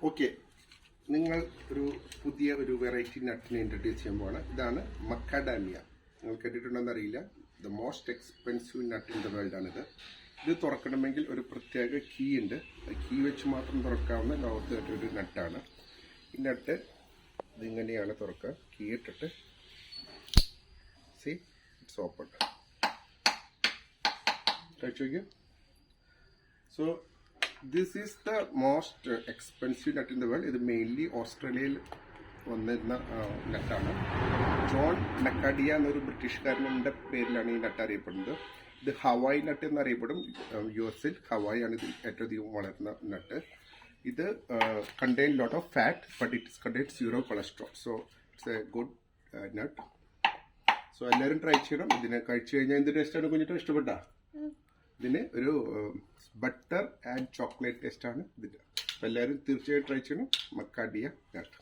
Okay, നിങ്ങൾ പുതിയ variety നട്ടിനെ introduce ചെയ്യാൻ പോവാണ്. ഇതാണ് മക്കാഡാമിയ. നിങ്ങൾ കേട്ടിട്ടുണ്ടോന്ന് അറിയില്ല. The most expensive nut in the world ആണിത്. ഇത് തുറക്കണമെങ്കിൽ ഒരു പ്രത്യേക കീ ഉണ്ട്. കീ വെച്ച് മാത്രം തുറക്കാവുന്ന ലോകത്ത് ഒരു നട്ടാണ് ഈ നട്ട്. ഇതിങ്ങനെയാണ് തുറക്കുക. കീ ഇട്ടിട്ട് സി ഇറ്റ്സ് ഓപ്പൺ. കഴിച്ചു നോക്കിയോ. So this is the most expensive nut in the world. ഇത് മെയിൻലി ഓസ്ട്രേലിയയിൽ വന്നിരുന്ന നട്ടാണ്. ജോൺ മെക്കാഡിയ എന്നൊരു ബ്രിട്ടീഷുകാരൻ്റെ പേരിലാണ് ഈ നട്ട് അറിയപ്പെടുന്നത്. ഇത് ഹവായ് നട്ട് എന്നറിയപ്പെടും. US-ൽ ഹവായ് ആണ് ഇത് ഏറ്റവും അധികം വളരുന്ന നട്ട്. ഇത് contain lot of fat but it contain 0 cholesterol. So it's A good nut. So എല്ലാവരും ട്രൈ ചെയ്യണം. ഇതിനെ കഴിച്ചു കഴിഞ്ഞാൽ എന്ത് ടേസ്റ്റാണ് കുഞ്ഞിട്ട് ഇഷ്ടപ്പെട്ടാ? ഇതിന് ഒരു ബട്ടർ ആൻഡ് ചോക്ലേറ്റ് ടേസ്റ്റാണ് ഇതിന്. അപ്പോൾ എല്ലാവരും തീർച്ചയായും ട്രൈ ചെയ്യണം മക്കാഡിയ നട്ട്.